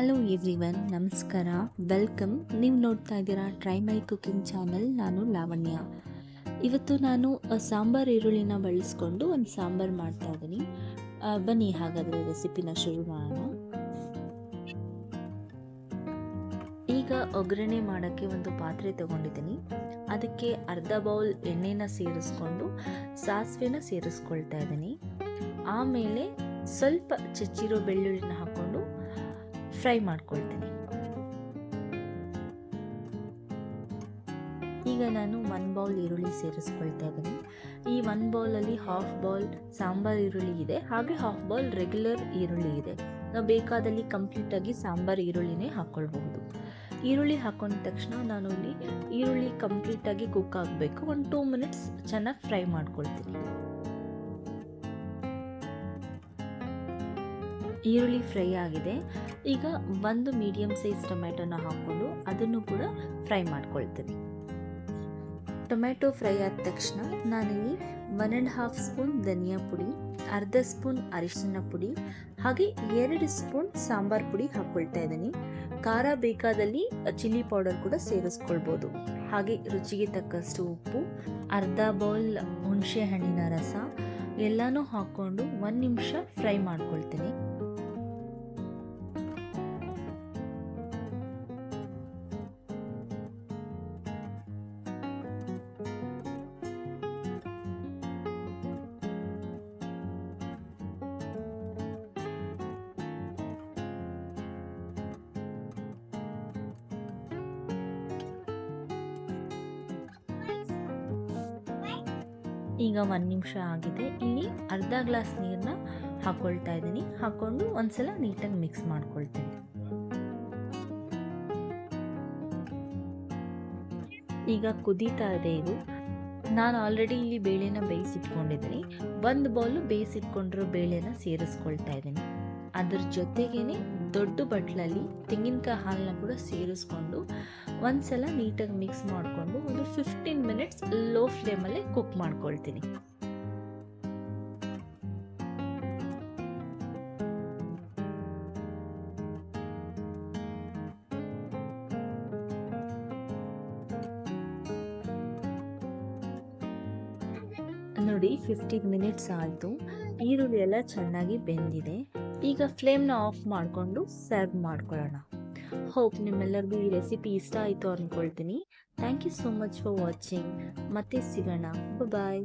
Hello everyone, ನಮಸ್ಕಾರ, welcome. ನೀವು ನೋಡ್ತಾ ಇದ್ದೀರಾ ಟ್ರೈ ಮೈ ಕುಕಿಂಗ್ ಚಾನಲ್. ನಾನು ಲಾವಣ್ಯ. ಇವತ್ತು ನಾನು ಸಾಂಬಾರ್ ಈರುಳ್ಳಿನ ಬಳಸ್ಕೊಂಡು ಒಂದು ಸಾಂಬಾರು ಮಾಡ್ತಾ ಇದ್ದೀನಿ. ಬನ್ನಿ ಹಾಗಾದರೆ ರೆಸಿಪಿನ ಶುರು ಮಾಡೋಣ. ಈಗ ಒಗ್ಗರಣೆ ಮಾಡೋಕ್ಕೆ ಒಂದು ಪಾತ್ರೆ ತಗೊಂಡಿದ್ದೀನಿ. ಅದಕ್ಕೆ ಅರ್ಧ ಬೌಲ್ ಎಣ್ಣೆನ ಸೇರಿಸ್ಕೊಂಡು ಸಾಸಿವೆನ ಸೇರಿಸ್ಕೊಳ್ತಾ ಇದ್ದೀನಿ. ಆಮೇಲೆ ಸ್ವಲ್ಪ ಚಚ್ಚಿರೋ ಬೆಳ್ಳುಳ್ಳಿನ ಹಾಕ್ಕೊಂಡು ಫ್ರೈ ಮಾಡ್ಕೊಳ್ತೀನಿ. ಈಗ ನಾನು 1 ಬೌಲ್ ಈರುಳ್ಳಿ ಸೇರಿಸ್ಕೊಳ್ತಾ ಇದ್ದೀನಿ. ಈ 1 ಬೌಲಲ್ಲಿ ಹಾಫ್ ಬೌಲ್ ಸಾಂಬಾರ್ ಈರುಳ್ಳಿ ಇದೆ, ಹಾಗೆ ಹಾಫ್ ಬೌಲ್ ರೆಗ್ಯುಲರ್ ಈರುಳ್ಳಿ ಇದೆ. ನಾವು ಬೇಕಾದಲ್ಲಿ ಕಂಪ್ಲೀಟಾಗಿ ಸಾಂಬಾರ್ ಈರುಳ್ಳಿನೇ ಹಾಕ್ಕೊಳ್ಬಹುದು. ಈರುಳ್ಳಿ ಹಾಕೊಂಡ ತಕ್ಷಣ ನಾನು ಇಲ್ಲಿ ಈರುಳ್ಳಿ ಕಂಪ್ಲೀಟಾಗಿ ಕುಕ್ ಆಗಬೇಕು. ಒಂದು 2 ಮಿನಿಟ್ಸ್ ಚೆನ್ನಾಗಿ ಫ್ರೈ ಮಾಡ್ಕೊಳ್ತೀನಿ. ಈರುಳ್ಳಿ ಫ್ರೈ ಆಗಿದೆ. ಈಗ ಒಂದು ಮೀಡಿಯಂ ಸೈಜ್ ಟೊಮೆಟೊನ ಹಾಕ್ಕೊಂಡು ಅದನ್ನು ಕೂಡ ಫ್ರೈ ಮಾಡ್ಕೊಳ್ತೀನಿ. ಟೊಮೆಟೊ ಫ್ರೈ ಆದ ತಕ್ಷಣ ನಾನಿಲ್ಲಿ 1.5 ಸ್ಪೂನ್ ಧನಿಯಾ ಪುಡಿ, ಅರ್ಧ ಸ್ಪೂನ್ ಅರಿಶಿನ ಪುಡಿ, ಹಾಗೆ 2 ಸ್ಪೂನ್ ಸಾಂಬಾರ್ ಪುಡಿ ಹಾಕ್ಕೊಳ್ತಾ ಇದ್ದೀನಿ. ಖಾರ ಬೇಕಾದಲ್ಲಿ ಚಿಲ್ಲಿ ಪೌಡರ್ ಕೂಡ ಸೇರಿಸ್ಕೊಳ್ಬೋದು. ಹಾಗೆ ರುಚಿಗೆ ತಕ್ಕಷ್ಟು ಉಪ್ಪು, ಅರ್ಧ ಬೌಲ್ ಹುಣಸೆ ಹಣ್ಣಿನ ರಸ ಎಲ್ಲನೂ ಹಾಕ್ಕೊಂಡು 1 ನಿಮಿಷ ಫ್ರೈ ಮಾಡ್ಕೊಳ್ತೀನಿ. ಈಗ 1 ನಿಮಿಷ ಆಗಿದೆ. ಇಲ್ಲಿ ಅರ್ಧ ಗ್ಲಾಸ್ ನೀರನ್ನ ಹಾಕೊಳ್ತಾ ಇದ್ದೀನಿ. ಹಾಕೊಂಡು ಒಂದ್ಸಲ ನೀಟಾಗಿ ಮಿಕ್ಸ್ ಮಾಡ್ಕೊಳ್ತೀನಿ. ಈಗ ಕುದೀತಾ ಇದೆ ಇದು. ನಾನು ಆಲ್ರೆಡಿ ಇಲ್ಲಿ ಬೇಳೆನ ಬೇಯಿಸಿಟ್ಕೊಂಡಿದ್ದೀನಿ. 1 ಬೌಲು ಬೇಯಿಸಿಟ್ಕೊಂಡಿರೋ ಬೇಳೆನ ಸೇರಿಸ್ಕೊಳ್ತಾ ಇದ್ದೀನಿ. ಅದ್ರ ಜೊತೆಗೇನೆ ದೊಡ್ಡ ಬಟ್ಲಲ್ಲಿ ತೆಂಗಿನಕಾಯಿ ಹಾಲನ್ನ ಕೂಡ ಸೇರಿಸ್ಕೊಂಡು ಒಂದ್ಸಲ ನೀಟಾಗಿ ಮಿಕ್ಸ್ ಮಾಡಿಕೊಂಡು ಒಂದು 15 ಮಿನಿಟ್ಸ್ ಲೋ ಫ್ಲೇಮಲ್ಲೇ ಕುಕ್ ಮಾಡ್ಕೊಳ್ತೀನಿ. ನೋಡಿ, 15 ಮಿನಿಟ್ಸ್ ಆಯಿತು. ಈರುಳ್ಳಿ ಎಲ್ಲ ಚೆನ್ನಾಗಿ ಬೆಂದಿದೆ. ಈಗ ಫ್ಲೇಮ್ನ ಆಫ್ ಮಾಡಿಕೊಂಡು ಸರ್ವ್ ಮಾಡ್ಕೊಳ್ಳೋಣ. ಹೋಪ್ ನಿಮ್ಮೆಲ್ಲರಿಗೂ ಈ ರೆಸಿಪಿ ಇಷ್ಟ ಆಯಿತು ಅಂದ್ಕೊಳ್ತೀನಿ. Thank you so much for watching. ಮತ್ತೆ ಸಿಗೋಣ. ಬಾಯ್.